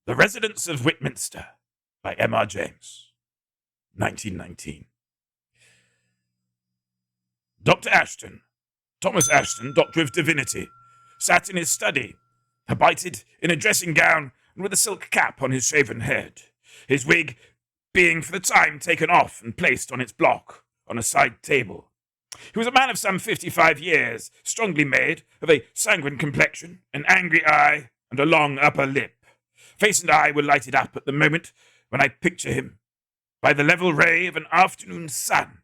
The Residence of Whitminster by M.R. James, 1919. Dr. Ashton, Thomas Ashton, Doctor of Divinity, sat in his study, habited in a dressing gown and with a silk cap on his shaven head, his wig being for the time taken off and placed on its block on a side table. He was a man of some 55 years, strongly made, of a sanguine complexion, an angry eye, and a long upper lip. Face and eye were lighted up at the moment when I picture him by the level ray of an afternoon sun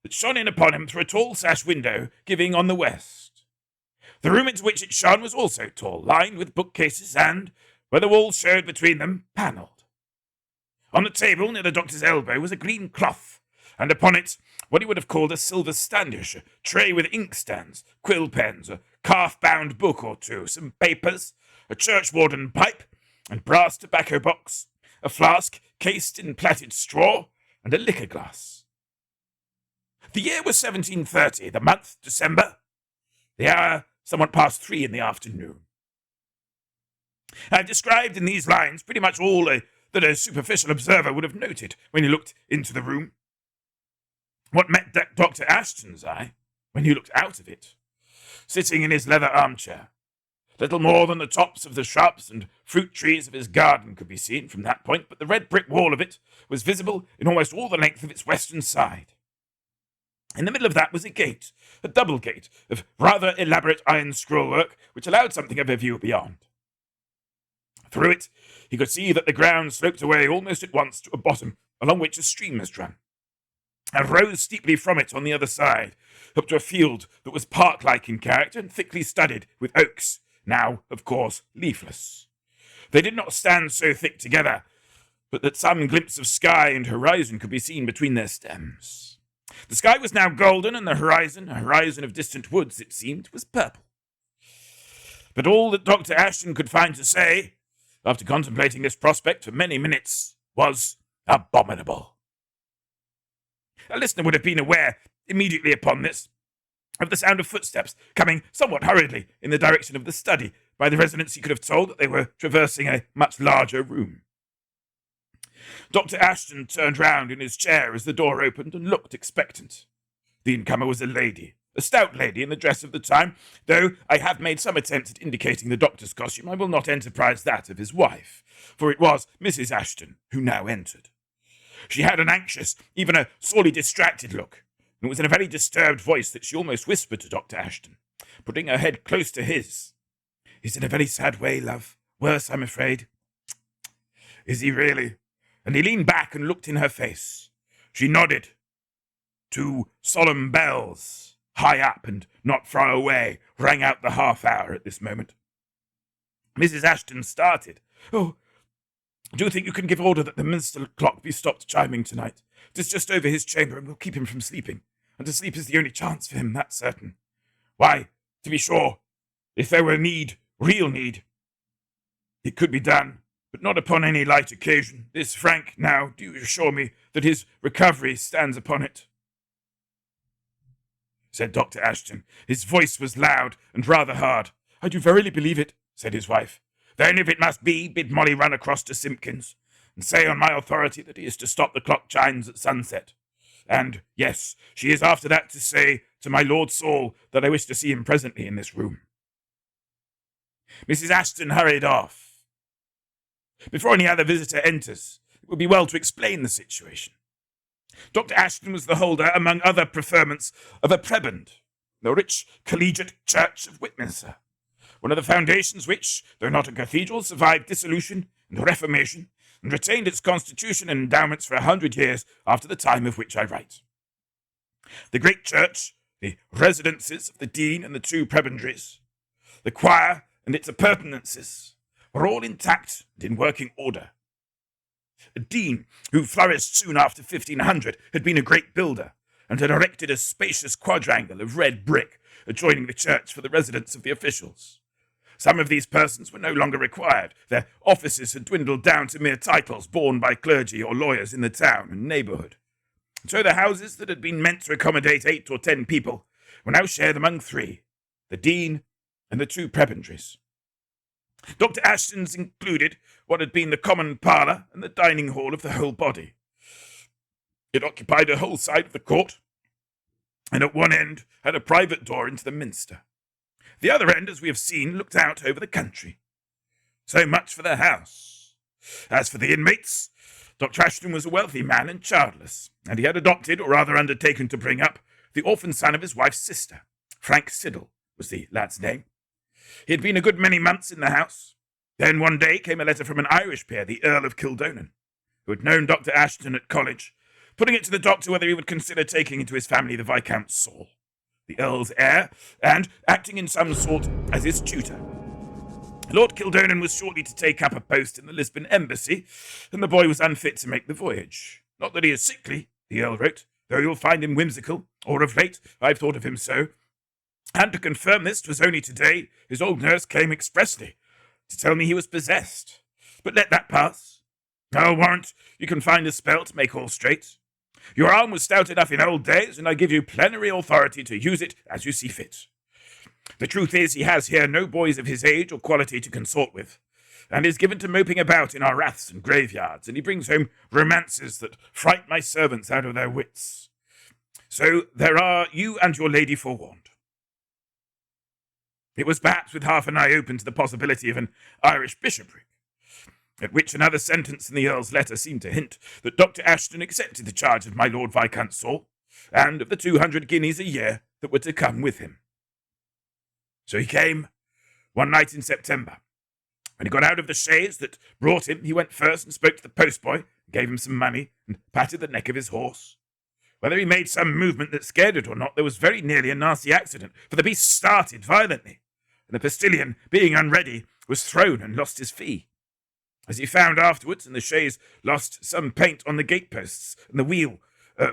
that shone in upon him through a tall sash window giving on the west. The room into which it shone was also tall, lined with bookcases and, where the walls showed between them, panelled. On the table near the doctor's elbow was a green cloth, and upon it what he would have called a silver standish, a tray with inkstands, quill pens, a calf-bound book or two, some papers, a churchwarden pipe, and brass tobacco box, a flask cased in plaited straw, and a liquor glass. The year was 1730, the month December, the hour somewhat past 3 in the afternoon. I have described in these lines pretty much all that a superficial observer would have noted when he looked into the room. What met Dr. Ashton's eye when he looked out of it, sitting in his leather armchair, little more than the tops of the shrubs and fruit trees of his garden could be seen from that point, but the red brick wall of it was visible in almost all the length of its western side. In the middle of that was a gate, a double gate of rather elaborate iron scrollwork, which allowed something of a view beyond. Through it, he could see that the ground sloped away almost at once to a bottom along which a stream was run, and rose steeply from it on the other side, up to a field that was park-like in character and thickly studded with oaks, now, of course, leafless. They did not stand so thick together, but that some glimpse of sky and horizon could be seen between their stems. The sky was now golden, and the horizon, a horizon of distant woods, it seemed, was purple. But all that Dr. Ashton could find to say, after contemplating this prospect for many minutes, was abominable. A listener would have been aware, immediately upon this, of the sound of footsteps coming somewhat hurriedly in the direction of the study. By the resonance he could have told that they were traversing a much larger room. Dr. Ashton turned round in his chair as the door opened and looked expectant. The incomer was a lady, a stout lady in the dress of the time. Though I have made some attempt at indicating the doctor's costume, I will not enterprise that of his wife, for it was Mrs. Ashton who now entered. She had an anxious, even a sorely distracted look, and it was in a very disturbed voice that she almost whispered to Dr. Ashton, putting her head close to his. "He's in a very sad way, love. Worse, I'm afraid." "Is he really?" And he leaned back and looked in her face. She nodded. Two solemn bells, high up and not far away, rang out the half-hour at this moment. Mrs. Ashton started. "Oh, do you think you can give order that the minster clock be stopped chiming tonight? It is just over his chamber and will keep him from sleeping, and to sleep is the only chance for him, that's certain. Why, to be sure, if there were need, real need, it could be done, but not upon any light occasion. This Frank, now, do you assure me that his recovery stands upon it?" said Dr. Ashton. His voice was loud and rather hard. "I do verily believe it," said his wife. "Then if it must be, bid Molly run across to Simpkins, and say on my authority that he is to stop the clock chimes at sunset. And, yes, she is after that to say to my Lord Saul that I wish to see him presently in this room." Mrs. Ashton hurried off. Before any other visitor enters, it would be well to explain the situation. Dr. Ashton was the holder, among other preferments, of a prebend, the rich collegiate church of Whitminster, one of the foundations which, though not a cathedral, survived dissolution and reformation, and retained its constitution and endowments for 100 years after the time of which I write. The great church, the residences of the dean and the two prebendaries, the choir and its appurtenances, were all intact and in working order. A dean, who flourished soon after 1500, had been a great builder, and had erected a spacious quadrangle of red brick adjoining the church for the residence of the officials. Some of these persons were no longer required. Their offices had dwindled down to mere titles borne by clergy or lawyers in the town and neighbourhood. And so the houses that had been meant to accommodate 8 or 10 people were now shared among 3, the dean and the 2 prebendaries. Dr. Ashton's included what had been the common parlour and the dining hall of the whole body. It occupied a whole side of the court, and at one end had a private door into the minster. The other end, as we have seen, looked out over the country. So much for the house. As for the inmates, Dr. Ashton was a wealthy man and childless, and he had adopted, or rather undertaken to bring up, the orphan son of his wife's sister. Frank Siddle was the lad's name. He had been a good many months in the house. Then one day came a letter from an Irish peer, the Earl of Kildonan, who had known Dr. Ashton at college, putting it to the doctor whether he would consider taking into his family the Viscount Saul, the Earl's heir, and acting in some sort as his tutor. Lord Kildonan was shortly to take up a post in the Lisbon embassy, and the boy was unfit to make the voyage. Not that he is sickly, the Earl wrote, though you'll find him whimsical, or of late I've thought of him so. And to confirm this, 'twas only today his old nurse came expressly to tell me he was possessed. But let that pass. I'll warrant you can find a spell to make all straight. Your arm was stout enough in old days, and I give you plenary authority to use it as you see fit. The truth is, he has here no boys of his age or quality to consort with, and is given to moping about in our raths and graveyards, and he brings home romances that fright my servants out of their wits. So there are you and your lady forewarned. It was perhaps with half an eye open to the possibility of an Irish bishopric, at which another sentence in the Earl's letter seemed to hint that Dr. Ashton accepted the charge of my Lord Viscount Saul, and of the 200 guineas a year that were to come with him. So he came one night in September. When he got out of the chaise that brought him, he went first and spoke to the postboy, gave him some money, and patted the neck of his horse. Whether he made some movement that scared it or not, there was very nearly a nasty accident, for the beast started violently, and the postilion, being unready, was thrown and lost his fee. As he found afterwards, and the chaise lost some paint on the gateposts, and the wheel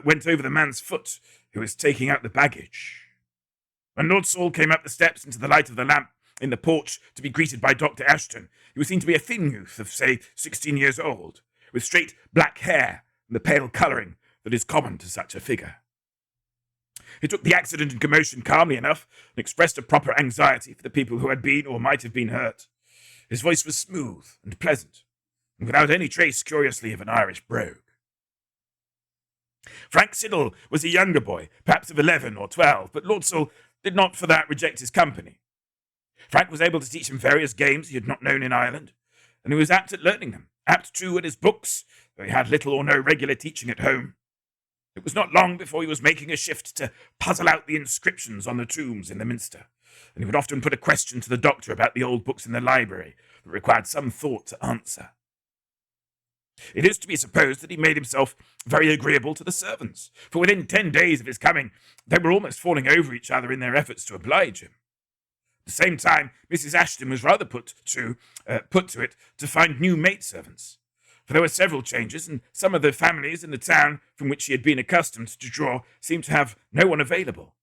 went over the man's foot, who was taking out the baggage. When Lord Saul came up the steps into the light of the lamp in the porch to be greeted by Dr. Ashton, he was seen to be a thin youth of, say, 16 years old, with straight black hair and the pale colouring that is common to such a figure. He took the accident and commotion calmly enough, and expressed a proper anxiety for the people who had been or might have been hurt. His voice was smooth and pleasant, and without any trace, curiously, of an Irish brogue. Frank Siddle was a younger boy, perhaps of 11 or 12, but Lord Saul did not for that reject his company. Frank was able to teach him various games he had not known in Ireland, and he was apt at learning them, apt too at his books, though he had little or no regular teaching at home. It was not long before he was making a shift to puzzle out the inscriptions on the tombs in the minster, and he would often put a question to the doctor about the old books in the library that required some thought to answer. It is to be supposed that he made himself very agreeable to the servants, for within 10 days of his coming they were almost falling over each other in their efforts to oblige him. At the same time, Mrs. Ashton was rather put to it to find new maidservants, for there were several changes, and some of the families in the town from which she had been accustomed to draw seemed to have no one available.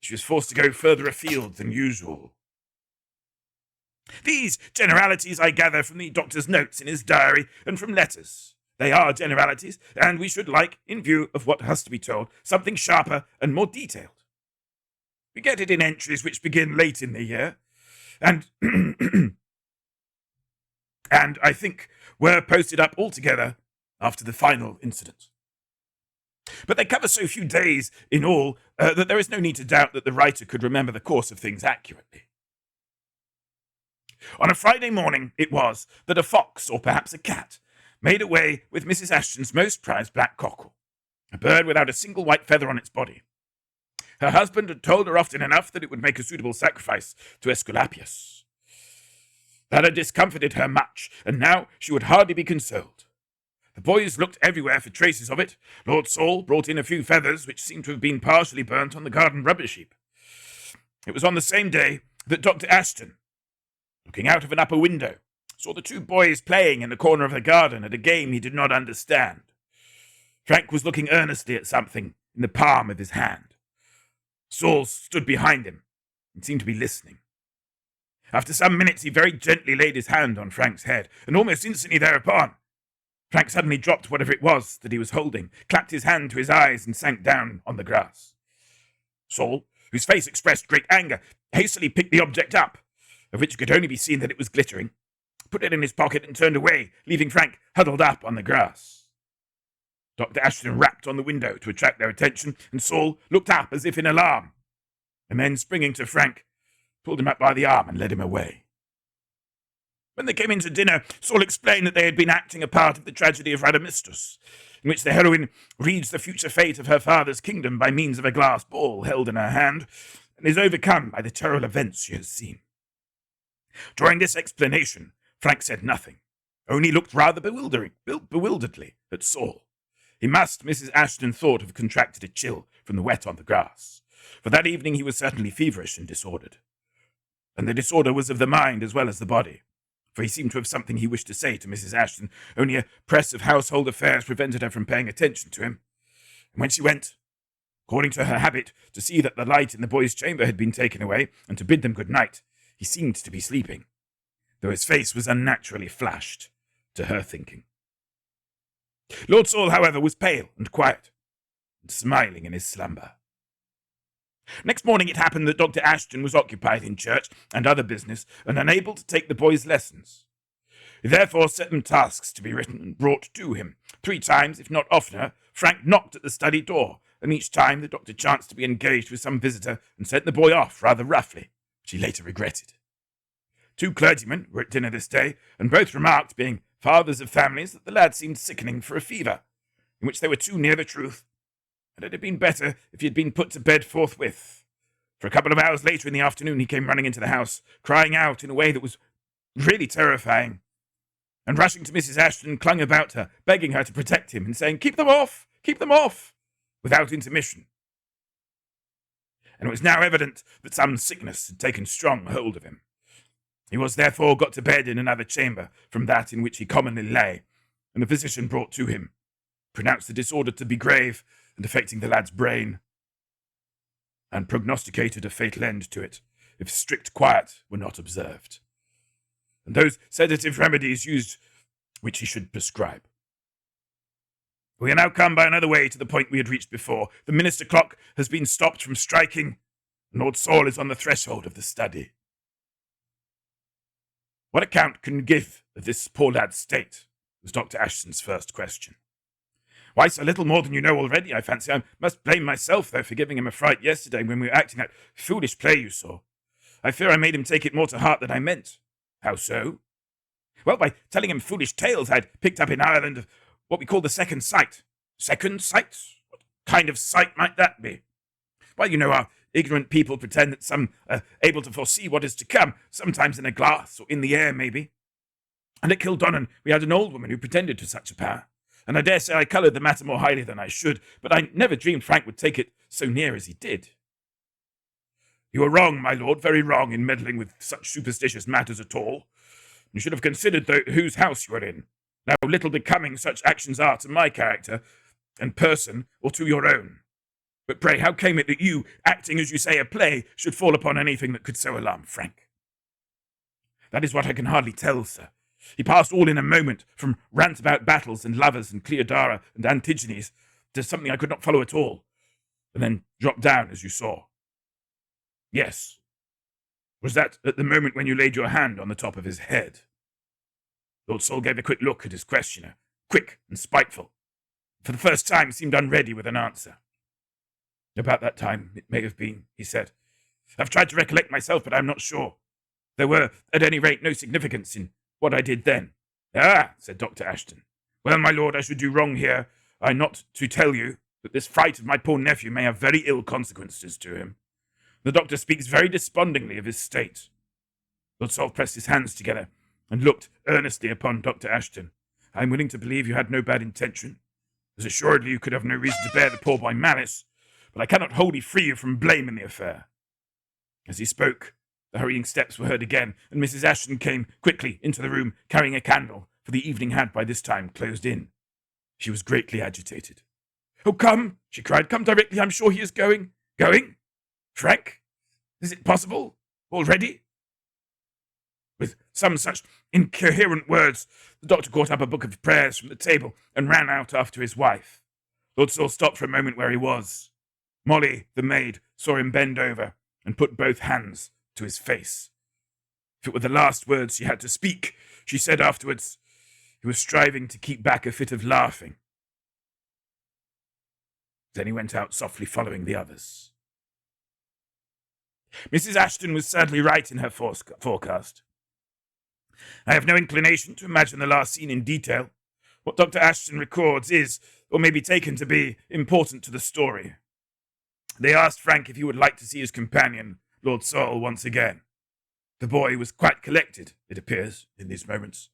She was forced to go further afield than usual. These generalities I gather from the doctor's notes in his diary and from letters. They are generalities, and we should like, in view of what has to be told, something sharper and more detailed. We get it in entries which begin late in the year, and and I think were posted up altogether after the final incident. But they cover so few days in all that there is no need to doubt that the writer could remember the course of things accurately. On a Friday morning it was that a fox, or perhaps a cat, made away with Mrs. Ashton's most prized black cockle, a bird without a single white feather on its body. Her husband had told her often enough that it would make a suitable sacrifice to Aesculapius. That had discomfited her much, and now she would hardly be consoled. The boys looked everywhere for traces of it. Lord Saul brought in a few feathers which seemed to have been partially burnt on the garden rubbish heap. It was on the same day that Dr. Ashton, looking out of an upper window, saw the two boys playing in the corner of the garden at a game he did not understand. Frank was looking earnestly at something in the palm of his hand. Saul stood behind him and seemed to be listening. After some minutes he very gently laid his hand on Frank's head, and almost instantly thereupon Frank suddenly dropped whatever it was that he was holding, clapped his hand to his eyes, and sank down on the grass. Saul, whose face expressed great anger, hastily picked the object up, of which could only be seen that it was glittering, put it in his pocket and turned away, leaving Frank huddled up on the grass. Dr. Ashton rapped on the window to attract their attention, and Saul looked up as if in alarm, and then, springing to Frank, pulled him up by the arm and led him away. When they came in to dinner, Saul explained that they had been acting a part of the tragedy of Whitminster, in which the heroine reads the future fate of her father's kingdom by means of a glass ball held in her hand, and is overcome by the terrible events she has seen. During this explanation, Frank said nothing, only looked rather bewilderedly at Saul. He must, Mrs. Ashton thought, have contracted a chill from the wet on the grass, for that evening he was certainly feverish and disordered. And the disorder was of the mind as well as the body, for he seemed to have something he wished to say to Mrs. Ashton, only a press of household affairs prevented her from paying attention to him. And when she went, according to her habit, to see that the light in the boys' chamber had been taken away, and to bid them good night, he seemed to be sleeping, though his face was unnaturally flushed, to her thinking. Lord Saul, however, was pale and quiet, and smiling in his slumber. Next morning it happened that Dr. Ashton was occupied in church and other business, and unable to take the boys' lessons. He therefore set them tasks to be written and brought to him. 3 times, if not oftener, Frank knocked at the study door, and each time the doctor chanced to be engaged with some visitor and sent the boy off rather roughly, which he later regretted. 2 clergymen were at dinner this day, and both remarked, being fathers of families, that the lad seemed sickening for a fever, in which they were too near the truth, and it had been better if he had been put to bed forthwith. For a couple of hours later in the afternoon he came running into the house, crying out in a way that was really terrifying, and rushing to Mrs. Ashton clung about her, begging her to protect him, and saying, keep them off, without intermission. And it was now evident that some sickness had taken strong hold of him. He was therefore got to bed in another chamber from that in which he commonly lay, and the physician brought to him pronounced the disorder to be grave and affecting the lad's brain, and prognosticated a fatal end to it if strict quiet were not observed, and those sedative remedies used which he should prescribe. We are now come by another way to the point we had reached before. The minister clock has been stopped from striking, and Lord Saul is on the threshold of the study. What account can you give of this poor lad's state? Was Dr. Ashton's first question. Why, so little more than you know already, I fancy. I must blame myself, though, for giving him a fright yesterday when we were acting that foolish play you saw. I fear I made him take it more to heart than I meant. How so? Well, by telling him foolish tales I'd picked up in Ireland of what we call the second sight. Second sight? What kind of sight might that be? Why, you know, our ignorant people pretend that some are able to foresee what is to come, sometimes in a glass or in the air, maybe. And at Kildonnan we had an old woman who pretended to such a power, and I dare say I coloured the matter more highly than I should, but I never dreamed Frank would take it so near as he did. You are wrong, my lord, very wrong in meddling with such superstitious matters at all. You should have considered whose house you are in. Now little becoming such actions are to my character and person, or to your own. But pray, how came it that you, acting as you say a play, should fall upon anything that could so alarm Frank? That is what I can hardly tell, sir. He passed all in a moment, from rant about battles and lovers and Cleodara and Antigenes to something I could not follow at all, and then dropped down, as you saw. Yes. Was that at the moment when you laid your hand on the top of his head? Lord Saul gave a quick look at his questioner, quick and spiteful. For the first time seemed unready with an answer. About that time, it may have been, he said. I've tried to recollect myself, but I'm not sure. There were, at any rate, no significance in what I did then. Ah, said Dr. Ashton. Well, my lord, I should do wrong here, I not to tell you that this fright of my poor nephew may have very ill consequences to him. The doctor speaks very despondingly of his state. Lord Saul pressed his hands together and looked earnestly upon Dr. Ashton. I am willing to believe you had no bad intention, as assuredly you could have no reason to bear the poor boy malice, but I cannot wholly free you from blame in the affair. As he spoke, the hurrying steps were heard again, and Mrs. Ashton came quickly into the room, carrying a candle, for the evening had by this time closed in. She was greatly agitated. Oh, come, she cried, come directly, I'm sure he is going. Going? Frank? Is it possible? Already? With some such incoherent words, the doctor caught up a book of prayers from the table and ran out after his wife. Lord Saul stopped for a moment where he was. Molly, the maid, saw him bend over and put both hands to his face. If it were the last words she had to speak, she said afterwards, he was striving to keep back a fit of laughing. Then he went out softly following the others. Mrs. Ashton was sadly right in her forecast. I have no inclination to imagine the last scene in detail. What Dr. Ashton records is, or may be taken to be, important to the story. They asked Frank if he would like to see his companion, Lord Saul, once again. The boy was quite collected, it appears, in these moments.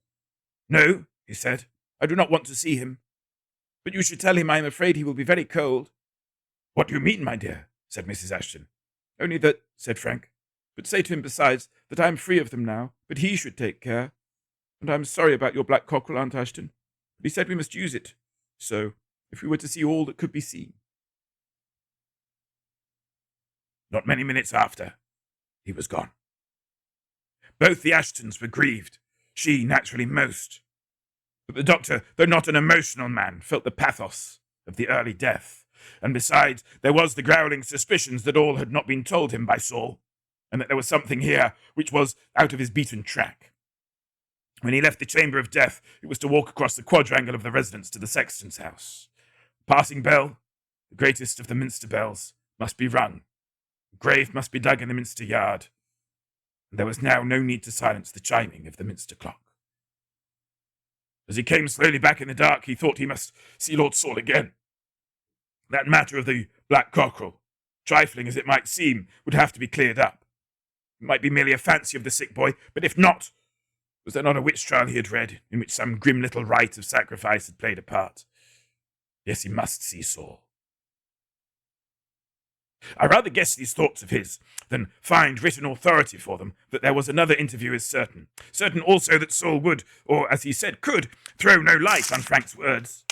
No, he said, I do not want to see him. But you should tell him I am afraid he will be very cold. What do you mean, my dear? Said Mrs. Ashton. Only that, said Frank. But say to him, besides, that I am free of them now, but he should take care. And I am sorry about your black cockerel, Aunt Ashton. But he said we must use it. So, if we were to see all that could be seen. Not many minutes after, he was gone. Both the Ashtons were grieved, she naturally most. But the doctor, though not an emotional man, felt the pathos of the early death. And besides, there was the growling suspicions that all had not been told him by Saul, and that there was something here which was out of his beaten track. When he left the chamber of death, it was to walk across the quadrangle of the residence to the sexton's house. The passing bell, the greatest of the Minster bells, must be rung. The grave must be dug in the Minster yard, and there was now no need to silence the chiming of the Minster clock. As he came slowly back in the dark, he thought he must see Lord Saul again. That matter of the black cockerel, trifling as it might seem, would have to be cleared up. It might be merely a fancy of the sick boy, but if not, was there not a witch trial he had read, in which some grim little rite of sacrifice had played a part? Yes, he must see Saul. I rather guess these thoughts of his than find written authority for them that there was another interview is certain. Certain also that Saul would, or as he said, could, throw no light on Frank's words,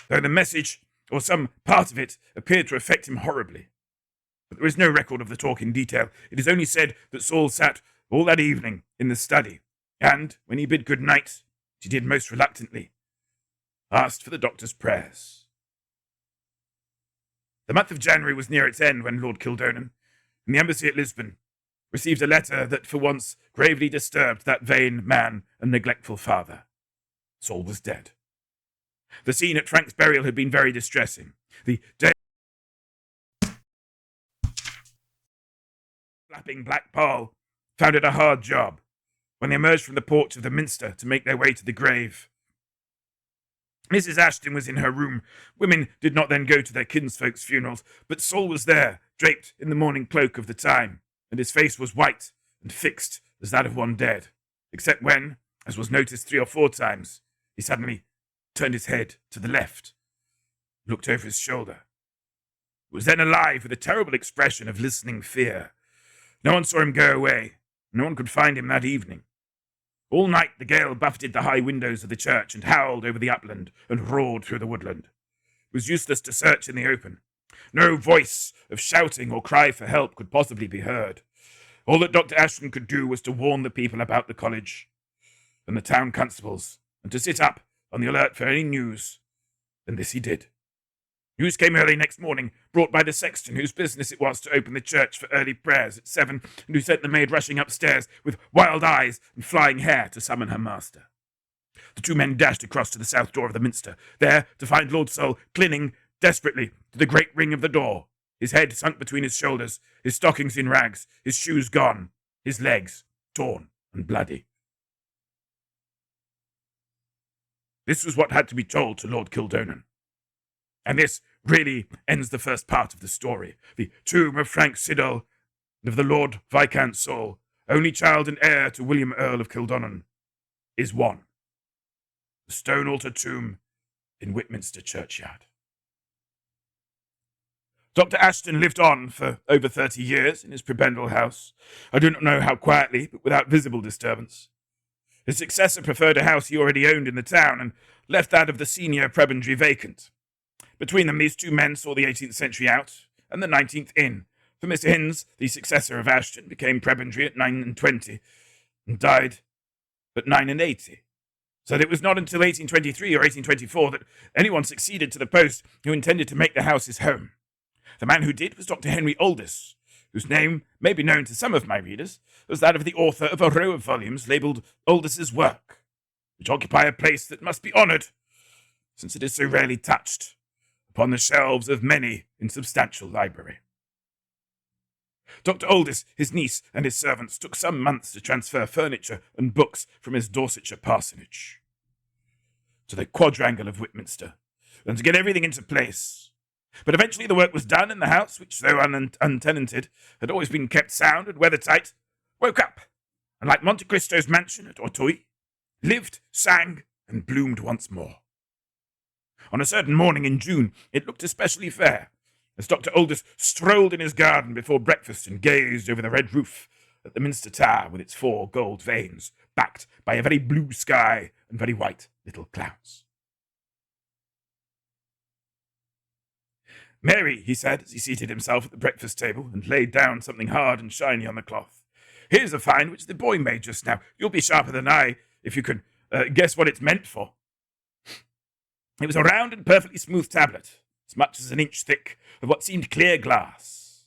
though the message, or some part of it, appeared to affect him horribly. But there is no record of the talk in detail. It is only said that Saul sat all that evening in the study, and, when he bid good night, which he did most reluctantly, asked for the doctor's prayers. The month of January was near its end when Lord Kildonan, in the embassy at Lisbon, received a letter that for once gravely disturbed that vain man and neglectful father. Saul was dead. The scene at Frank's burial had been very distressing. The day flapping black Paul found it a hard job when they emerged from the porch of the Minster to make their way to the grave. Mrs. Ashton was in her room. Women did not then go to their kinsfolk's funerals, but Saul was there, draped in the mourning cloak of the time, and his face was white and fixed as that of one dead, except when, as was noticed 3 or 4 times, he suddenly turned his head to the left, looked over his shoulder. It was then alive with a terrible expression of listening fear. No one saw him go away. No one could find him that evening. All night the gale buffeted the high windows of the church and howled over the upland and roared through the woodland. It was useless to search in the open. No voice of shouting or cry for help could possibly be heard. All that Dr. Ashton could do was to warn the people about the college and the town constables, and to sit up on the alert for any news. And this he did. News came early next morning, brought by the sexton, whose business it was to open the church for early prayers at 7, and who sent the maid rushing upstairs with wild eyes and flying hair to summon her master. The 2 men dashed across to the south door of the Minster, there to find Lord Saul clinging desperately to the great ring of the door, his head sunk between his shoulders, his stockings in rags, his shoes gone, his legs torn and bloody. This was what had to be told to Lord Kildonan. And this really ends the first part of the story. The tomb of Frank Siddall and of the Lord Viscount Saul, only child and heir to William Earl of Kildonan, is one. The stone altar tomb in Whitminster churchyard. Dr. Ashton lived on for over 30 years in his prebendal house. I do not know how quietly, but without visible disturbance. His successor preferred a house he already owned in the town and left that of the senior prebendary vacant. Between them, these 2 men saw the 18th century out and the 19th in. For Mr. Hinds, the successor of Ashton, became prebendary at 29 and died at 89. So that it was not until 1823 or 1824 that anyone succeeded to the post who intended to make the house his home. The man who did was Dr. Henry Aldous, whose name may be known to some of my readers as that of the author of a row of volumes labelled Aldous' Work, which occupy a place that must be honoured, since it is so rarely touched, upon the shelves of many insubstantial library. Dr. Aldous, his niece, and his servants took some months to transfer furniture and books from his Dorsetshire parsonage to the quadrangle of Whitminster, and to get everything into place. But eventually the work was done, and the house, which, though untenanted, had always been kept sound and weather-tight, woke up, and like Monte Cristo's mansion at Auteuil, lived, sang, and bloomed once more. On a certain morning in June, it looked especially fair, as Dr. Aldous strolled in his garden before breakfast and gazed over the red roof at the Minster Tower with its 4 gold vanes, backed by a very blue sky and very white little clouds. "Mary," he said, as he seated himself at the breakfast table and laid down something hard and shiny on the cloth, "here's a find which the boy made just now. You'll be sharper than I if you can guess what it's meant for." It was a round and perfectly smooth tablet, as much as an inch thick, of what seemed clear glass.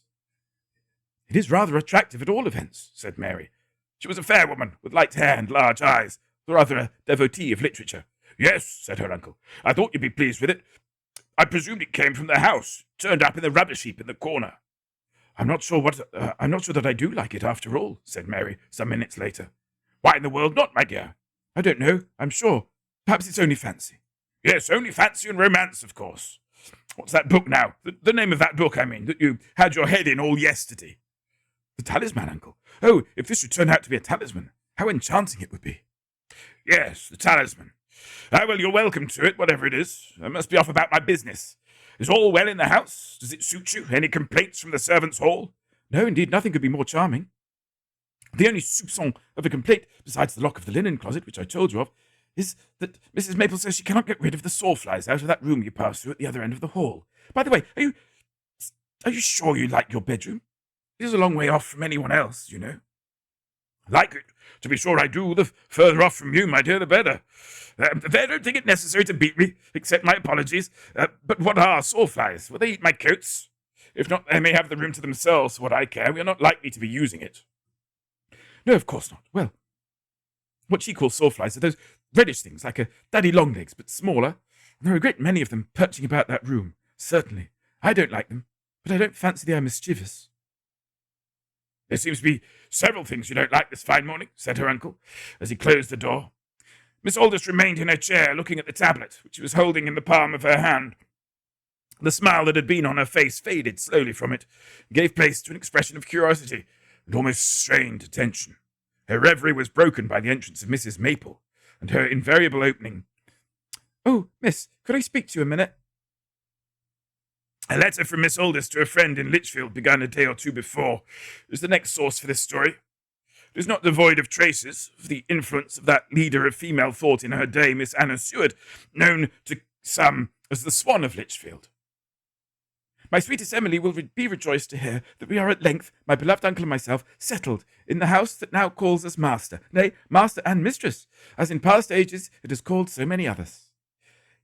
"It is rather attractive at all events," said Mary. She was a fair woman, with light hair and large eyes, rather a devotee of literature. "Yes," said her uncle. "I thought you'd be pleased with it. I presumed it came from the house, turned up in the rubbish heap in the corner." I'm not sure that I do like it after all," said Mary some minutes later. "Why in the world not, my dear?" "I don't know, I'm sure. Perhaps it's only fancy." "Yes, only fancy and romance, of course. What's that book now? The name of that book, I mean, that you had your head in all yesterday?" "The Talisman, uncle. Oh, if this should turn out to be a talisman, how enchanting it would be." "Yes, the Talisman. Well, you're welcome to it, whatever it is. I must be off about my business. Is all well in the house? Does it suit you? Any complaints from the servants' hall?" "No, indeed, nothing could be more charming. The only soupçon of a complaint, besides the lock of the linen closet, which I told you of, is that Mrs. Maple says she cannot get rid of the sawflies out of that room you pass through at the other end of the hall. By the way, are you sure you like your bedroom? It is a long way off from anyone else, you know." "Like it? To be sure I do. The further off from you, my dear, the better. There, don't think it necessary to beat me. Accept my apologies. But what are sawflies? Will they eat my coats? If not, they may have the room to themselves, for what I care. We are not likely to be using it." "No, of course not. Well, what she calls sawflies are those reddish things, like a daddy longlegs, but smaller. And there are a great many of them perching about that room. Certainly. I don't like them, but I don't fancy they are mischievous." "There seems to be several things you don't like this fine morning," said her uncle, as he closed the door. Miss Aldous remained in her chair, looking at the tablet, which she was holding in the palm of her hand. The smile that had been on her face faded slowly from it, and gave place to an expression of curiosity and almost strained attention. Her reverie was broken by the entrance of Mrs. Maple, and her invariable opening. "Oh, miss, could I speak to you a minute?" "A letter from Miss Aldous to a friend in Lichfield, begun a day or 2 before, is the next source for this story. It is not devoid of traces of the influence of that leader of female thought in her day, Miss Anna Seward, known to some as the Swan of Lichfield. My sweetest Emily will be rejoiced to hear that we are at length, my beloved uncle and myself, settled in the house that now calls us master, nay, master and mistress, as in past ages it has called so many others.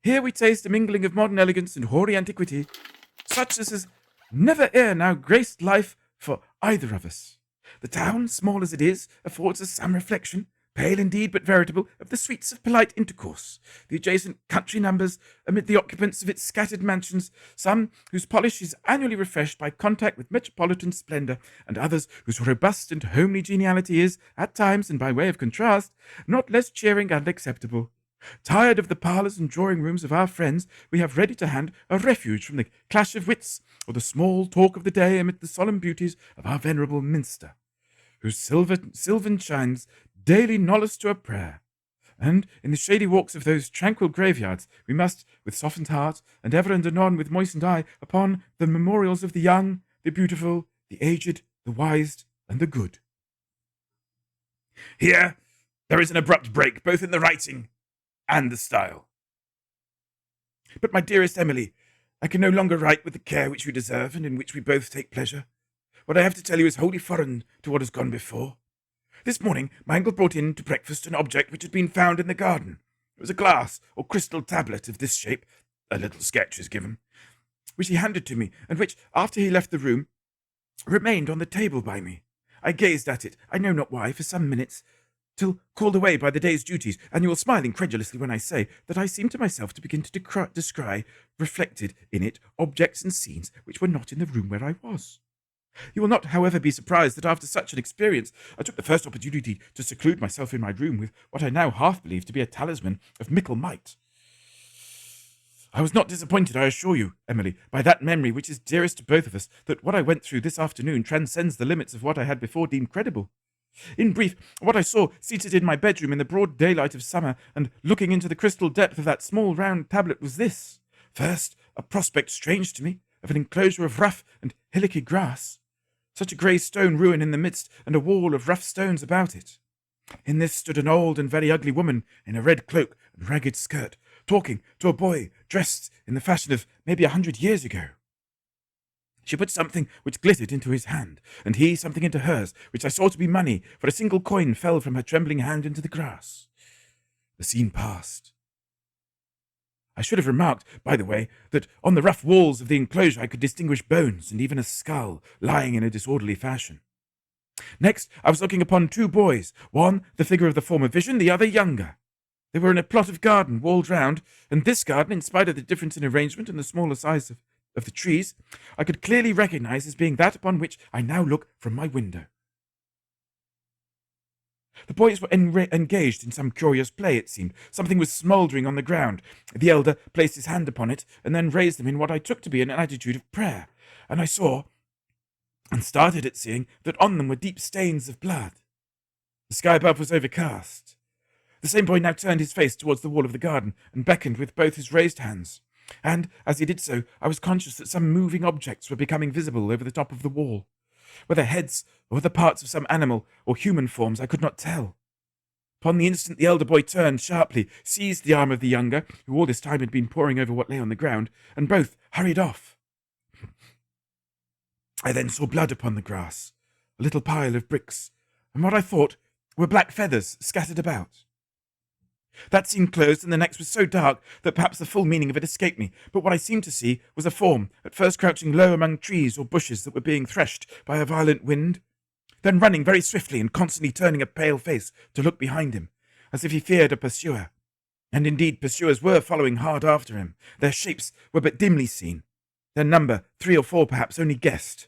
Here we taste a mingling of modern elegance and hoary antiquity, such as has never ere now graced life for either of us. The town, small as it is, affords us some reflection, pale indeed but veritable, of the sweets of polite intercourse. The adjacent country numbers, amid the occupants of its scattered mansions, some whose polish is annually refreshed by contact with metropolitan splendour, and others whose robust and homely geniality is, at times and by way of contrast, not less cheering and acceptable. Tired of the parlours and drawing-rooms of our friends, we have ready to hand a refuge from the clash of wits, or the small talk of the day amid the solemn beauties of our venerable Minster, whose sylvan shines daily knoll us to a prayer. And in the shady walks of those tranquil graveyards we must, with softened heart, and ever and anon with moistened eye, upon the memorials of the young, the beautiful, the aged, the wise, and the good." Here there is an abrupt break, both in the writing and the style. "But, my dearest Emily, I can no longer write with the care which you deserve, and in which we both take pleasure. What I have to tell you is wholly foreign to what has gone before. This morning my uncle brought in to breakfast an object which had been found in the garden. It was a glass or crystal tablet of this shape, a little sketch is given, which he handed to me, and which, after he left the room, remained on the table by me. I gazed at it, I know not why, for some minutes, till called away by the day's duties, and you will smile incredulously when I say that I seemed to myself to begin to descry, reflected in it, objects and scenes which were not in the room where I was. You will not, however, be surprised that after such an experience I took the first opportunity to seclude myself in my room with what I now half believe to be a talisman of mickle might. I was not disappointed, I assure you, Emily, by that memory which is dearest to both of us, that what I went through this afternoon transcends the limits of what I had before deemed credible. In brief, what I saw, seated in my bedroom in the broad daylight of summer, and looking into the crystal depth of that small round tablet, was this. First, a prospect strange to me, of an enclosure of rough and hillocky grass, such a grey stone ruin in the midst, and a wall of rough stones about it. In this stood an old and very ugly woman in a red cloak and ragged skirt, talking to a boy dressed in the fashion of maybe 100 years ago. She put something which glittered into his hand, and he something into hers, which I saw to be money, for a single coin fell from her trembling hand into the grass. The scene passed. I should have remarked, by the way, that on the rough walls of the enclosure I could distinguish bones and even a skull lying in a disorderly fashion. Next, I was looking upon two boys, one the figure of the former vision, the other younger. They were in a plot of garden walled round, and this garden, in spite of the difference in arrangement and the smaller size of the trees, I could clearly recognize as being that upon which I now look from my window. The boys were engaged in some curious play, it seemed. Something was smouldering on the ground. The elder placed his hand upon it, and then raised them in what I took to be an attitude of prayer, and I saw, and started at seeing, that on them were deep stains of blood. The sky above was overcast. The same boy now turned his face towards the wall of the garden, and beckoned with both his raised hands. And, as he did so, I was conscious that some moving objects were becoming visible over the top of the wall. Whether heads, or whether parts of some animal, or human forms, I could not tell. Upon the instant the elder boy turned sharply, seized the arm of the younger, who all this time had been poring over what lay on the ground, and both hurried off. I then saw blood upon the grass, a little pile of bricks, and what I thought were black feathers scattered about. That scene closed, and the next was so dark that perhaps the full meaning of it escaped me, but what I seemed to see was a form, at first crouching low among trees or bushes that were being threshed by a violent wind, then running very swiftly and constantly turning a pale face to look behind him, as if he feared a pursuer. And indeed pursuers were following hard after him. Their shapes were but dimly seen, their number 3 or 4 perhaps only guessed.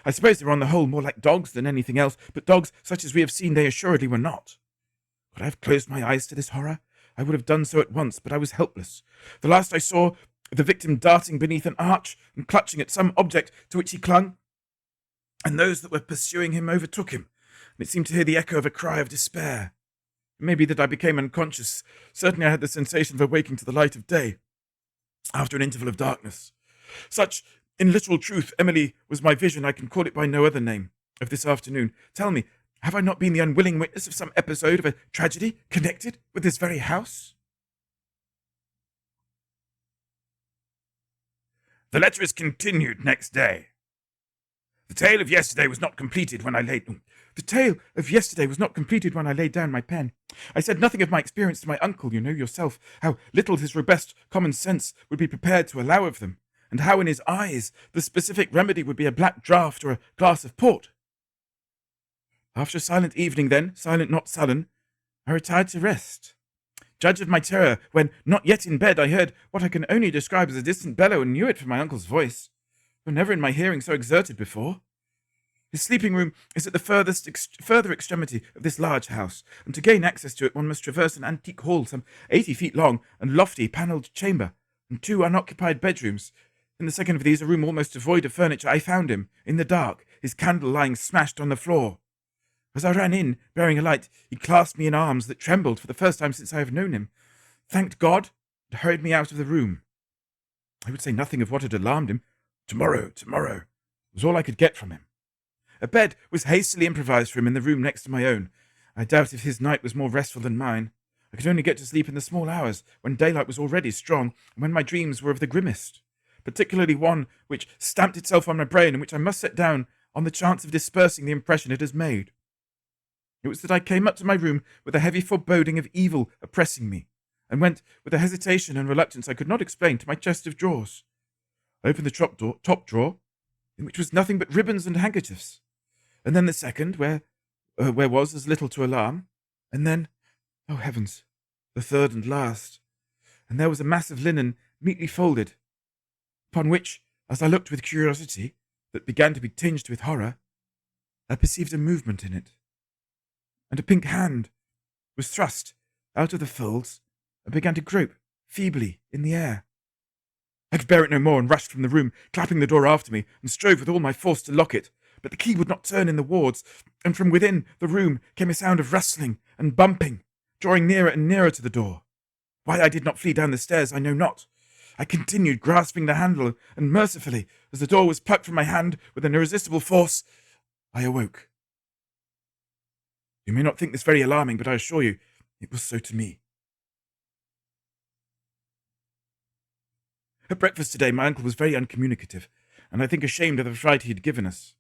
I suppose they were on the whole more like dogs than anything else, but dogs such as we have seen they assuredly were not. Could I have closed my eyes to this horror? I would have done so at once, but I was helpless. The last I saw, the victim darting beneath an arch and clutching at some object to which he clung, and those that were pursuing him overtook him, and it seemed to hear the echo of a cry of despair. It may be that I became unconscious. Certainly I had the sensation of awaking to the light of day, after an interval of darkness. Such, in literal truth, Emily, was my vision, I can call it by no other name, of this afternoon. Tell me, have I not been the unwilling witness of some episode of a tragedy connected with this very house? The letter is continued next day. The tale of yesterday was not completed when I laid... The tale of yesterday was not completed when I laid down my pen. I said nothing of my experience to my uncle, you know yourself, how little his robust common sense would be prepared to allow of them, and how in his eyes the specific remedy would be a black draught or a glass of port. After a silent evening then, silent not sullen, I retired to rest. Judge of my terror, when, not yet in bed, I heard what I can only describe as a distant bellow and knew it for my uncle's voice, though never in my hearing so exerted before. His sleeping room is at the further extremity of this large house, and to gain access to it one must traverse an antique hall some 80 feet long and lofty panelled chamber, and 2 unoccupied bedrooms. In the second of these, a room almost devoid of furniture, I found him, in the dark, his candle lying smashed on the floor. As I ran in, bearing a light, he clasped me in arms that trembled for the first time since I have known him, thanked God, and hurried me out of the room. I would say nothing of what had alarmed him. Tomorrow, was all I could get from him. A bed was hastily improvised for him in the room next to my own. I doubt if his night was more restful than mine. I could only get to sleep in the small hours, when daylight was already strong, and when my dreams were of the grimmest, particularly one which stamped itself on my brain and which I must set down on the chance of dispersing the impression it has made. It was that I came up to my room with a heavy foreboding of evil oppressing me, and went with a hesitation and reluctance I could not explain to my chest of drawers. I opened the top drawer. in which was nothing but ribbons and handkerchiefs. And then the second, where was as little to alarm. And then, oh heavens, the third and last. And there was a mass of linen neatly folded, upon which, as I looked with curiosity that began to be tinged with horror, I perceived a movement in it, and a pink hand was thrust out of the folds and began to grope feebly in the air. I could bear it no more and rushed from the room, clapping the door after me, and strove with all my force to lock it, but the key would not turn in the wards, and from within the room came a sound of rustling and bumping, drawing nearer and nearer to the door. Why I did not flee down the stairs I know not. I continued grasping the handle, and mercifully, as the door was plucked from my hand with an irresistible force, I awoke. You may not think this very alarming, but I assure you it was so to me. At breakfast today my uncle was very uncommunicative, and I think ashamed of the fright he had given us.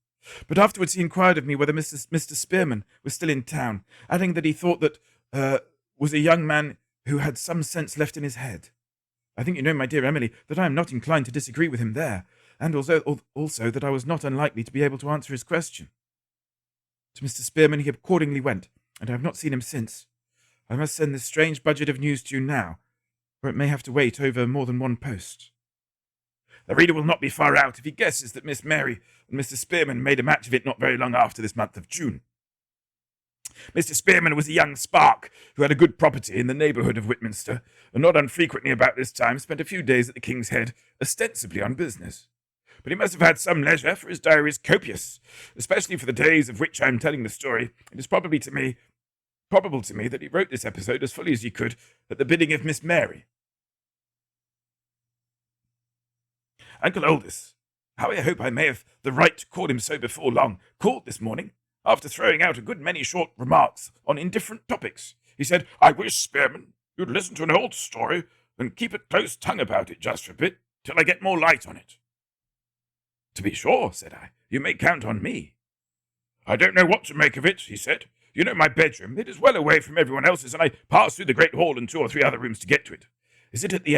But afterwards he inquired of me whether Mr. Spearman was still in town, adding that he thought that was a young man who had some sense left in his head. I think you know, my dear Emily, that I am not inclined to disagree with him there, and also that I was not unlikely to be able to answer his question. To Mr. Spearman he accordingly went, and I have not seen him since. I must send this strange budget of news to you now, or it may have to wait over more than one post. The reader will not be far out if he guesses that Miss Mary and Mr. Spearman made a match of it not very long after this month of June. Mr. Spearman was a young spark who had a good property in the neighbourhood of Whitminster, and not unfrequently about this time spent a few days at the King's Head, ostensibly on business. But he must have had some leisure, for his diary is copious, especially for the days of which I am telling the story. It is probable to me that he wrote this episode as fully as he could at the bidding of Miss Mary. Uncle Aldous, how I hope I may have the right to call him so before long, called this morning, after throwing out a good many short remarks on indifferent topics. He said, I wish, Spearman, you'd listen to an old story and keep a close tongue about it just for a bit, till I get more light on it. To be sure, said I, you may count on me. I don't know what to make of it, he said. You know my bedroom. It is well away from everyone else's, and I pass through the great hall and 2 or 3 other rooms to get to it. Is it at the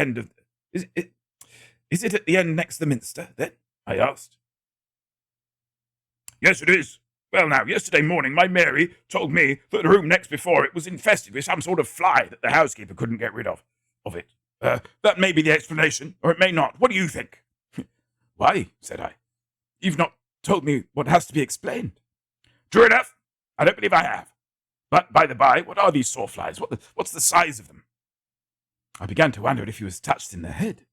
end next the Minster, then? I asked. Yes, it is. Well, now, yesterday morning my Mary told me that the room next before it was infested with some sort of fly that the housekeeper couldn't get rid of it. That may be the explanation, or it may not. What do you think? Why, said I, you've not told me what has to be explained. True enough, I don't believe I have. But, by the by, what are these sawflies? What's the size of them? I began to wonder if he was touched in the head.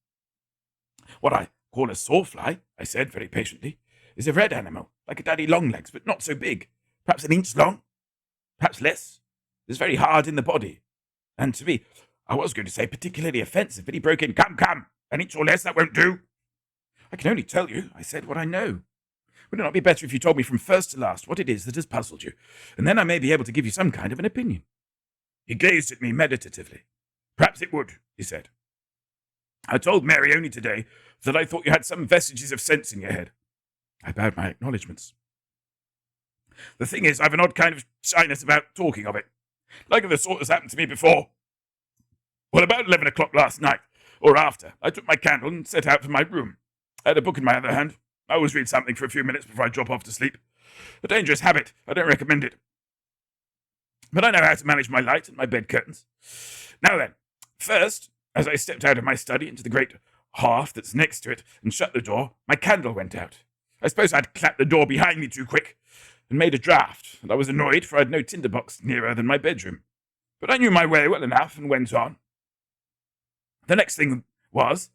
What I call a sawfly, I said very patiently, is a red animal, like a daddy longlegs, but not so big. Perhaps an inch long, perhaps less. It's very hard in the body. And to me, I was going to say particularly offensive, but he broke in, Come, an inch or less, that won't do. I can only tell you, I said, what I know. Would it not be better if you told me from first to last what it is that has puzzled you, and then I may be able to give you some kind of an opinion? He gazed at me meditatively. Perhaps it would, he said. I told Mary only today that I thought you had some vestiges of sense in your head. I bowed my acknowledgments. The thing is, I've an odd kind of shyness about talking of it, like the sort that's happened to me before. Well, about 11 o'clock last night, or after, I took my candle and set out for my room. I had a book in my other hand. I always read something for a few minutes before I drop off to sleep. A dangerous habit. I don't recommend it. But I know how to manage my light and my bed curtains. Now then, first, as I stepped out of my study into the great hearth that's next to it and shut the door, my candle went out. I suppose I'd clapped the door behind me too quick and made a draught, and I was annoyed, for I'd no tinderbox nearer than my bedroom. But I knew my way well enough and went on. The next thing was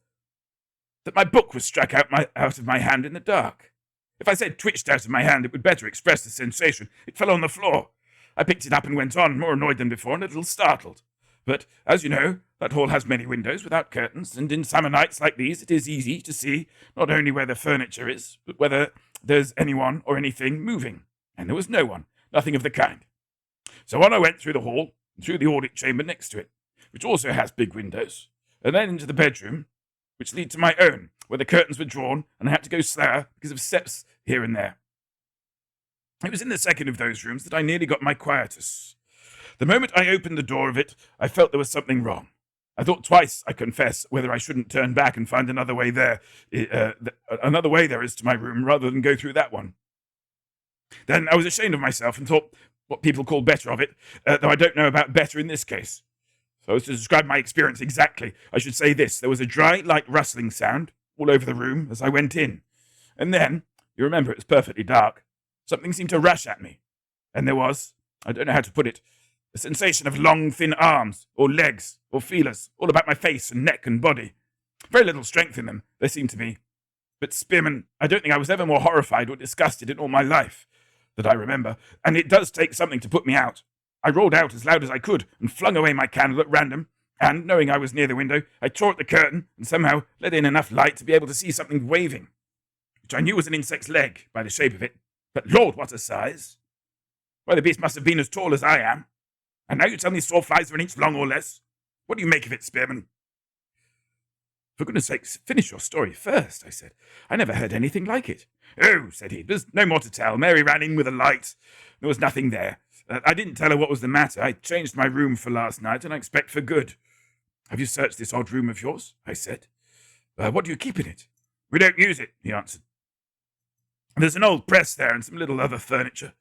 that my book was struck out of my hand in the dark. If I said twitched out of my hand, it would better express the sensation. It fell on the floor. I picked it up and went on, more annoyed than before and a little startled. But, as you know, that hall has many windows without curtains, and in summer nights like these it is easy to see not only where the furniture is, but whether there's anyone or anything moving. And there was no one, nothing of the kind. So on I went through the hall, and through the audit chamber next to it, which also has big windows, and then into the bedroom, which lead to my own, where the curtains were drawn, and I had to go slower because of steps here and there. It was in the second of those rooms that I nearly got my quietus. The moment I opened the door of it, I felt there was something wrong. I thought twice, I confess, whether I shouldn't turn back and find another way there is to my room, rather than go through that one. Then I was ashamed of myself and thought what people call better of it, though I don't know about better in this case. So as to describe my experience exactly, I should say this. There was a dry, light rustling sound all over the room as I went in. And then, you remember it was perfectly dark, something seemed to rush at me. And there was, I don't know how to put it, a sensation of long, thin arms, or legs, or feelers, all about my face and neck and body. Very little strength in them, there seemed to be. But Spearman, I don't think I was ever more horrified or disgusted in all my life, that I remember, and it does take something to put me out. I rolled out as loud as I could, and flung away my candle at random, and, knowing I was near the window, I tore at the curtain, and somehow let in enough light to be able to see something waving, which I knew was an insect's leg, by the shape of it. But Lord, what a size! Why, the beast must have been as tall as I am. And now you tell me sawflies are an inch long or less. What do you make of it, Spearman? For goodness sakes, finish your story first, I said. I never heard anything like it. Oh, said he, there's no more to tell. Mary ran in with a light. There was nothing there. I didn't tell her what was the matter. I changed my room for last night, and I expect for good. Have you searched this odd room of yours? I said. What do you keep in it? We don't use it, he answered. There's an old press there and some little other furniture.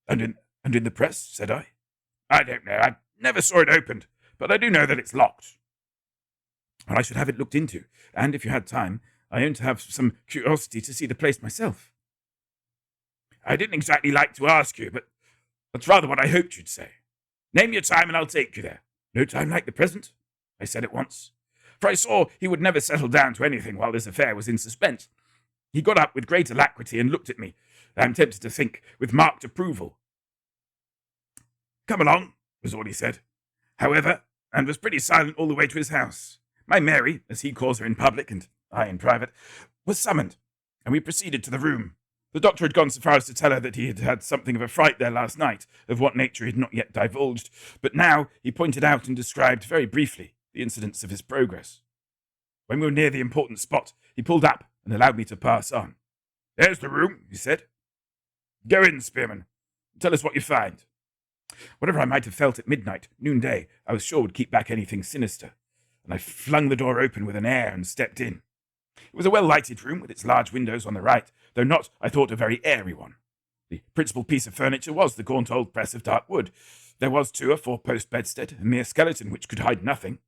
And in the press, said I. I don't know. I never saw it opened, but I do know that it's locked. Well, I should have it looked into, and if you had time, I own to have some curiosity to see the place myself. I didn't exactly like to ask you, but that's rather what I hoped you'd say. Name your time and I'll take you there. No time like the present, I said at once, for I saw he would never settle down to anything while this affair was in suspense. He got up with great alacrity and looked at me, I'm tempted to think, with marked approval. Come along, was all he said, however, and was pretty silent all the way to his house. My Mary, as he calls her in public and I in private, was summoned, and we proceeded to the room. The doctor had gone so far as to tell her that he had had something of a fright there last night, of what nature he had not yet divulged, but now he pointed out and described very briefly the incidents of his progress. When we were near the important spot, he pulled up and allowed me to pass on. There's the room, he said. Go in, Spearman. Tell us what you find. Whatever I might have felt at midnight, noonday, I was sure would keep back anything sinister, and I flung the door open with an air and stepped in. It was a well-lighted room with its large windows on the right, though not, I thought, a very airy one. The principal piece of furniture was the gaunt old press of dark wood. There was, too, a four-post bedstead, a mere skeleton which could hide nothing,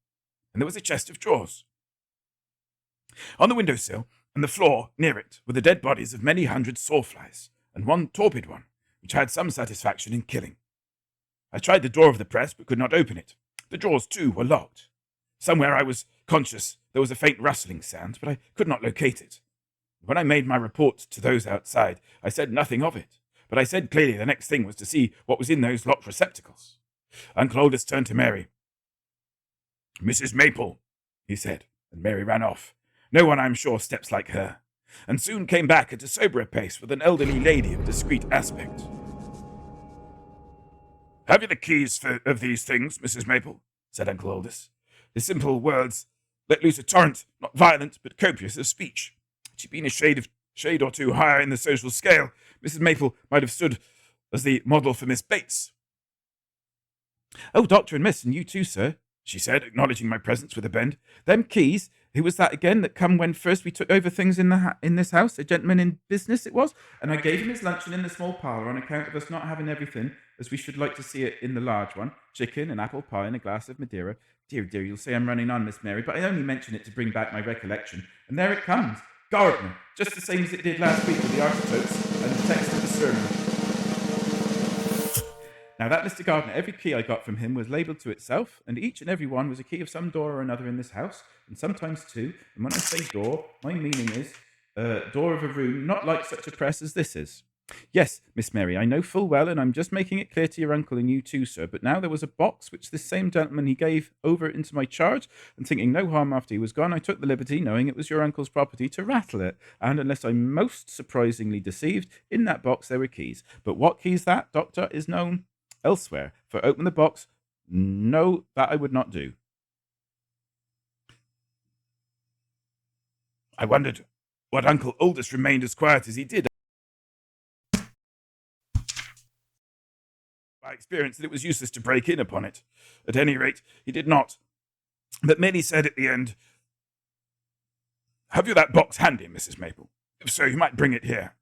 and there was a chest of drawers. On the window-sill and the floor near it were the dead bodies of many hundred sawflies, and one torpid one, which I had some satisfaction in killing. I tried the door of the press, but could not open it. The drawers, too, were locked. Somewhere I was conscious there was a faint rustling sound, but I could not locate it. When I made my report to those outside, I said nothing of it, but I said clearly the next thing was to see what was in those locked receptacles. Uncle Aldous turned to Mary. Mrs. Maple, he said, and Mary ran off. No one, I'm sure, steps like her, and soon came back at a soberer pace with an elderly lady of discreet aspect. Have you the keys of these things, Mrs. Maple? Said Uncle Aldous. His simple words let loose a torrent, not violent, but copious of speech. Had she been a shade or two higher in the social scale, Mrs. Maple might have stood as the model for Miss Bates. Oh, Doctor and Miss, and you too, sir, she said, acknowledging my presence with a bend. Them keys, who was that again that come when first we took over things in this house? A gentleman in business it was, and I gave him his luncheon in the small parlour on account of us not having everything as we should like to see it in the large one, chicken and apple pie and a glass of Madeira. Dear, dear, you'll say I'm running on, Miss Mary, but I only mention it to bring back my recollection. And there it comes, Gardner, just the same as it did last week with the artichokes and the text of the sermon. Now that Mr. Gardner, every key I got from him was labelled to itself, and each and every one was a key of some door or another in this house, and sometimes two, and when I say door, my meaning is door of a room not like such a press as this is. Yes, Miss Mary, I know full well, and I'm just making it clear to your uncle and you too, sir, but now there was a box which this same gentleman he gave over into my charge, and thinking no harm after he was gone, I took the liberty, knowing it was your uncle's property, to rattle it, and unless I'm most surprisingly deceived, in that box there were keys. But what keys that, Doctor, is known elsewhere. For open the box, no, that I would not do. I wondered what Uncle Aldous remained as quiet as he did. By experience that it was useless to break in upon it. At any rate, he did not. but merely said at the end, "Have you that box handy, Mrs. Maple? If so, you might bring it here."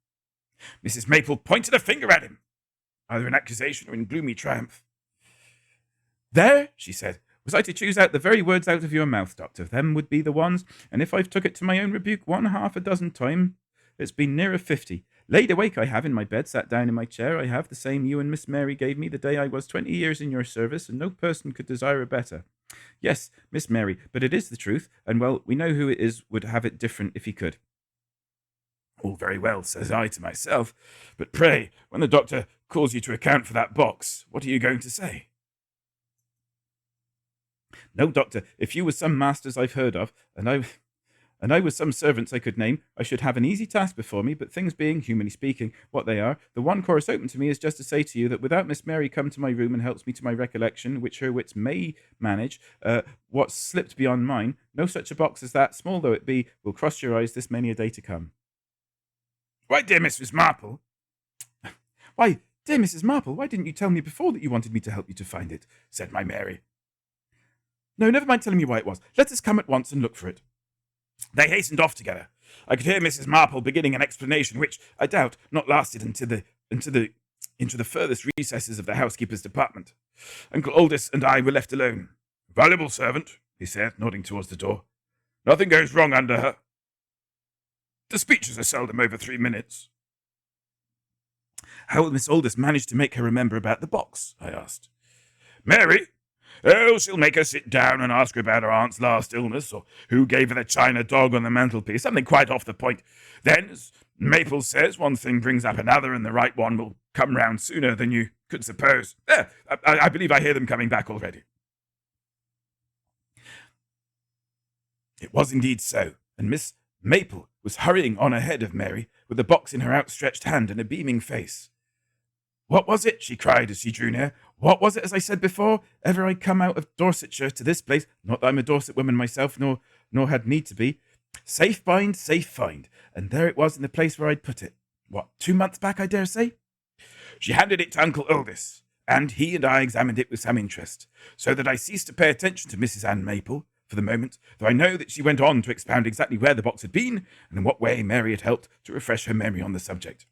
Mrs. Maple pointed a finger at him, either in accusation or in gloomy triumph. "There," she said, "was I to choose out the very words out of your mouth, Doctor, them would be the ones, and if I've took it to my own rebuke 1/2 time, it's been nearer 50. Laid awake I have in my bed, sat down in my chair, I have the same you and Miss Mary gave me the day I was 20 years in your service, and no person could desire a better. Yes, Miss Mary, but it is the truth, and well, we know who it is would have it different if he could." "All very well," says I to myself, "but pray, when the doctor calls you to account for that box, what are you going to say?" "No, Doctor, if you was some masters I've heard of, and I was some servants I could name, I should have an easy task before me, but things being, humanly speaking, what they are, the one course open to me is just to say to you that without Miss Mary come to my room and helps me to my recollection, which her wits may manage, what's slipped beyond mine, no such a box as that, small though it be, will cross your eyes this many a day to come." "Why, dear Mrs. Marple—" "Why, dear Mrs. Marple, why didn't you tell me before that you wanted me to help you to find it?" said my Mary. "No, never mind telling me why it was. Let us come at once and look for it." They hastened off together. I could hear Mrs. Marple beginning an explanation which, I doubt, not lasted into the furthest recesses of the housekeeper's department. Uncle Aldous and I were left alone. "Valuable servant," he said, nodding towards the door. "Nothing goes wrong under her. The speeches are seldom over 3 minutes." "How will Miss Aldous manage to make her remember about the box?" I asked. "Mary? Oh, she'll make her sit down and ask her about her aunt's last illness, or who gave her the china dog on the mantelpiece, something quite off the point. Then, as Maple says, one thing brings up another, and the right one will come round sooner than you could suppose. There, I believe I hear them coming back already." It was indeed so, and Miss Maple was hurrying on ahead of Mary, with the box in her outstretched hand and a beaming face. "What was it?" she cried as she drew near. "What was it, as I said before? Ever I come out of Dorsetshire to this place, not that I'm a Dorset woman myself, nor had need to be. Safe find, and there it was in the place where I'd put it. What, 2 months back, I dare say?" She handed it to Uncle Aldous, and he and I examined it with some interest, so that I ceased to pay attention to Mrs. Ann Maple for the moment, though I know that she went on to expound exactly where the box had been, and in what way Mary had helped to refresh her memory on the subject.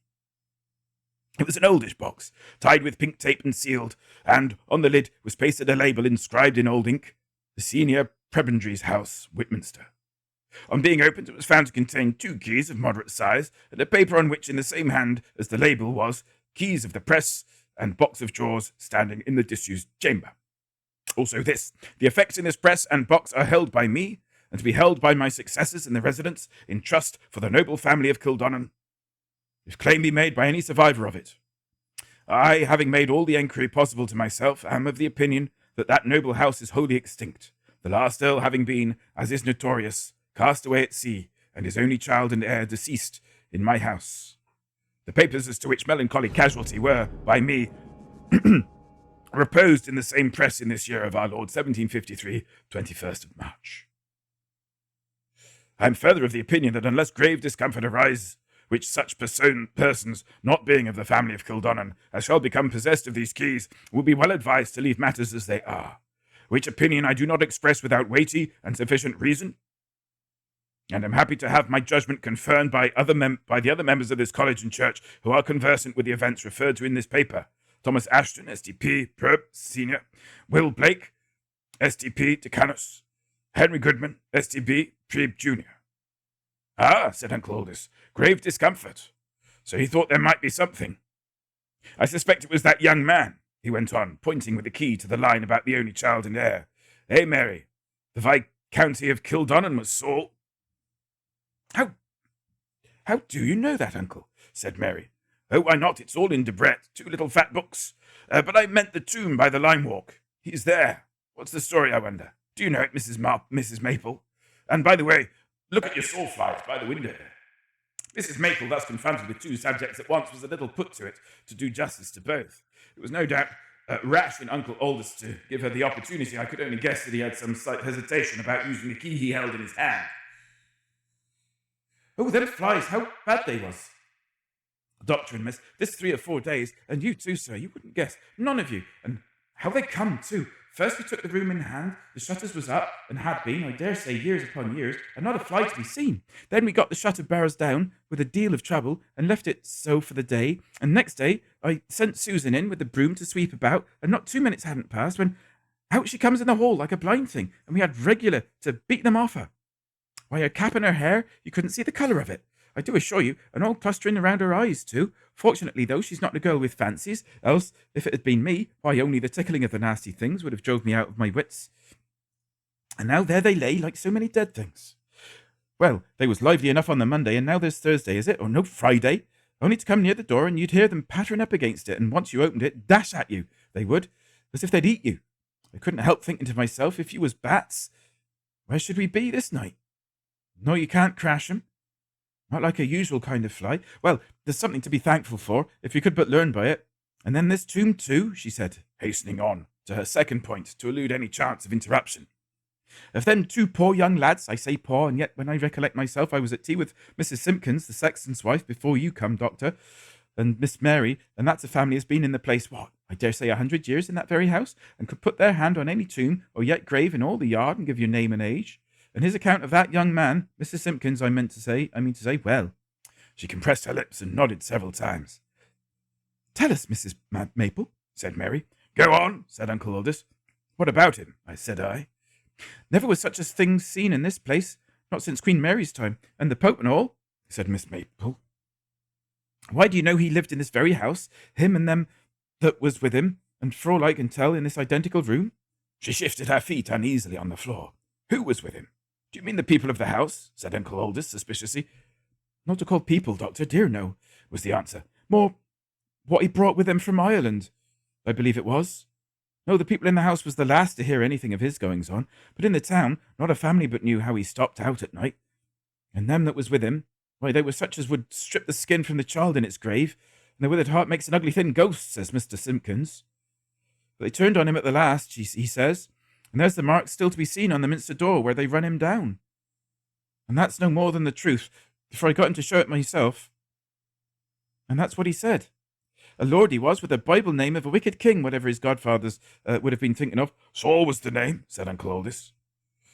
It was an oldish box, tied with pink tape and sealed, and on the lid was pasted a label inscribed in old ink, "The Senior Prebendary's House, Whitminster." On being opened, it was found to contain 2 keys of moderate size, and a paper on which, in the same hand as the label, was keys of the press and box of drawers standing in the disused chamber. Also this: "The effects in this press and box are held by me, and to be held by my successors in the residence, in trust for the noble family of Kildonnan, if claim be made by any survivor of it. I, having made all the enquiry possible to myself, am of the opinion that that noble house is wholly extinct, the last earl having been, as is notorious, cast away at sea, and his only child and heir deceased in my house. The papers as to which melancholy casualty were, by me, reposed in the same press in this year of our Lord 1753, 21st of March. I am further of the opinion that unless grave discomfort arise, which such persons, not being of the family of Kildonnan, as shall become possessed of these keys, will be well advised to leave matters as they are, which opinion I do not express without weighty and sufficient reason, and am happy to have my judgment confirmed by the other members of this college and church who are conversant with the events referred to in this paper: Thomas Ashton, STP, Prob, Senior; Will Blake, STP, Decanus; Henry Goodman, STP, Prebe, Junior." "Ah," said Uncle Aldous, "grave discomfort. So he thought there might be something. I suspect it was that young man," he went on, pointing with the key to the line about the only child and heir. "Eh, Mary? The Viscounty of Kildonnan was Saul." How do you know that, Uncle?" said Mary. "Oh, why not? It's all in Debrett, 2 little fat books. But I meant the tomb by the lime walk. He's there. What's the story, I wonder? Do you know it, Mrs. Maple? And by the way, look at your sawflies by the window there." Mrs. Maple, thus confronted with 2 subjects at once, was a little put to it to do justice to both. It was no doubt rash in Uncle Aldous to give her the opportunity. I could only guess that he had some slight hesitation about using the key he held in his hand. "Oh, them flies, how bad they was, Doctor and Miss, this 3 or 4 days, and you too, sir, you wouldn't guess, none of you, and how they come too. First we took the room in hand, the shutters was up, and had been, I dare say, years upon years, and not a fly to be seen. Then we got the shutter bars down, with a deal of trouble, and left it so for the day, and next day I sent Susan in with the broom to sweep about, and not 2 minutes hadn't passed, when out she comes in the hall like a blind thing, and we had regular to beat them off her. Why, her cap and her hair, you couldn't see the colour of it. I do assure you, and all clustering around her eyes, too. Fortunately, though, she's not a girl with fancies, else, if it had been me, why, only the tickling of the nasty things would have drove me out of my wits. And now there they lay, like so many dead things. Well, they was lively enough on the Monday, and now there's Thursday, is it? Or no, Friday? Only to come near the door, and you'd hear them pattering up against it, and once you opened it, dash at you, they would, as if they'd eat you. I couldn't help thinking to myself, if you was bats, where should we be this night? No, you can't crash 'em. Not like a usual kind of fly. Well, there's something to be thankful for, if you could but learn by it. And then this tomb too, she said, hastening on to her second point to elude any chance of interruption. If them two poor young lads, I say poor, and yet when I recollect myself, I was at tea with Mrs. Simpkins, the sexton's wife, before you come, Doctor, and Miss Mary, and that's a family has been in the place, what, I dare say 100 years in that very house, and could put their hand on any tomb or yet grave in all the yard and give your name and age. And his account of that young man, Mrs. Simpkins, I mean to say, well. She compressed her lips and nodded several times. Tell us, Mrs. Maple, said Mary. Go on, said Uncle Aldous. What about him? said I. Never was such a thing seen in this place, not since Queen Mary's time, and the Pope and all, said Miss Maple. Why do you know he lived in this very house, him and them that was with him, and for all I can tell, in this identical room? She shifted her feet uneasily on the floor. Who was with him? Do you mean the people of the house? Said Uncle Aldous suspiciously. Not to call people, Doctor, dear no, was the answer. More what he brought with him from Ireland, I believe it was. No, the people in the house was the last to hear anything of his goings on, but in the town not a family but knew how he stopped out at night. And them that was with him, why, they were such as would strip the skin from the child in its grave, and the withered heart makes an ugly thin ghost, says Mr. Simpkins. But they turned on him at the last, he says, and there's the mark still to be seen on the Minster door where they run him down. And that's no more than the truth, for I got him to show it myself. And that's what he said. A lord he was, with a Bible name of a wicked king, whatever his godfathers would have been thinking of. Saul was the name, said Uncle Aldous.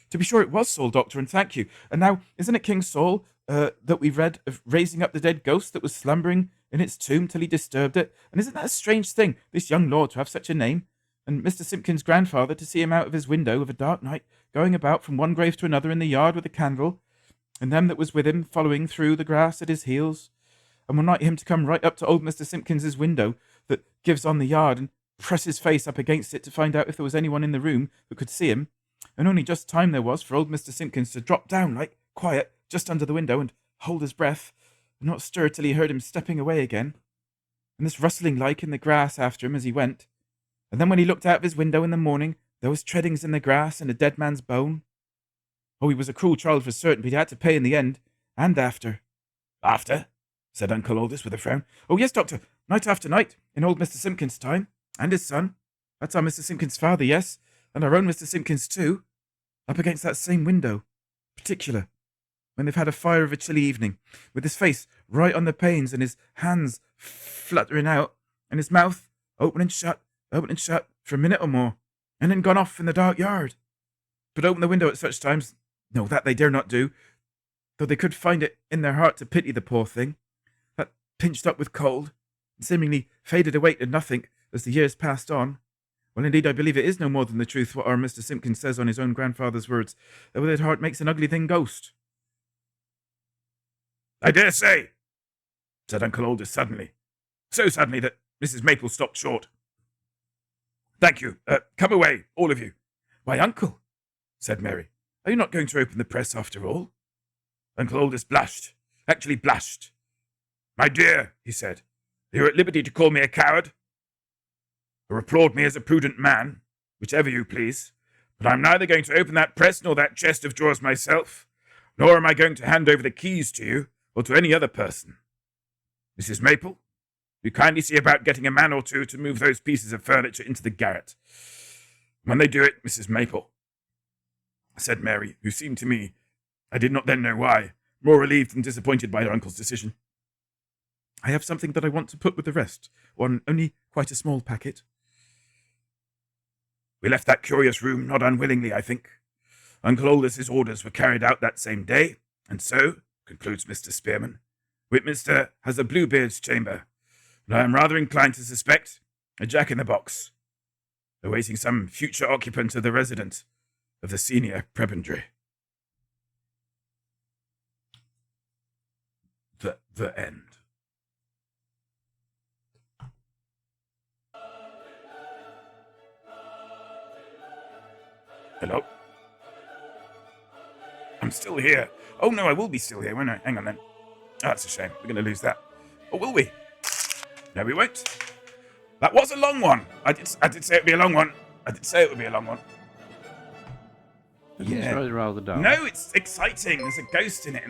To be sure it was Saul, Doctor, and thank you. And now, isn't it King Saul that we read of raising up the dead ghost that was slumbering in its tomb till he disturbed it? And isn't that a strange thing, this young lord to have such a name? And Mr. Simpkins' grandfather to see him out of his window of a dark night, going about from one grave to another in the yard with a candle, and them that was with him following through the grass at his heels, and one night him to come right up to old Mr. Simpkins's window that gives on the yard and press his face up against it to find out if there was anyone in the room who could see him, and only just time there was for old Mr. Simpkins to drop down like quiet just under the window and hold his breath, and not stir till he heard him stepping away again, and this rustling like in the grass after him as he went. And then when he looked out of his window in the morning, there was treadings in the grass and a dead man's bone. Oh, he was a cruel child for certain, but he had to pay in the end, and after. After? Said Uncle Aldous with a frown. Oh, yes, Doctor, night after night, in old Mr. Simpkins' time, and his son. That's our Mr. Simpkins' father, yes, and our own Mr. Simpkins too, up against that same window, particular, when they've had a fire of a chilly evening, with his face right on the panes and his hands fluttering out, and his mouth open and shut, for a minute or more, and then gone off in the dark yard. But open the window at such times, no, that they dare not do, though they could find it in their heart to pity the poor thing, that pinched up with cold, and seemingly faded away to nothing as the years passed on. Well, indeed, I believe it is no more than the truth what our Mr. Simpkins says on his own grandfather's words, that with his heart makes an ugly thing ghost. I dare say, said Uncle Aldous suddenly, so suddenly that Mrs. Maple stopped short. Thank you. Come away, all of you. Why, Uncle, said Mary, are you not going to open the press after all? Uncle Aldous blushed, actually blushed. My dear, he said, are you at liberty to call me a coward? Or applaud me as a prudent man, whichever you please, but I'm neither going to open that press nor that chest of drawers myself, nor am I going to hand over the keys to you or to any other person. Mrs. Maple, you kindly see about getting a man or two to move those pieces of furniture into the garret. When they do it, Mrs. Maple, said Mary, who seemed to me, I did not then know why, more relieved than disappointed by her uncle's decision. I have something that I want to put with the rest, only quite a small packet. We left that curious room not unwillingly, I think. Uncle Aldous' orders were carried out that same day, and so, concludes Mr. Spearman, Whitminster has a Bluebeard's chamber, and I am rather inclined to suspect a jack-in-the-box, awaiting some future occupant of the residence of the senior prebendary. The end. Hello? I'm still here. Oh no, I will be still here, won't I? Hang on then. Oh, that's a shame. We're going to lose that. Or will we? No, we won't. That was a long one. I did say it would be a long one. Isn't it rather dull? No, it's exciting. There's a ghost in it.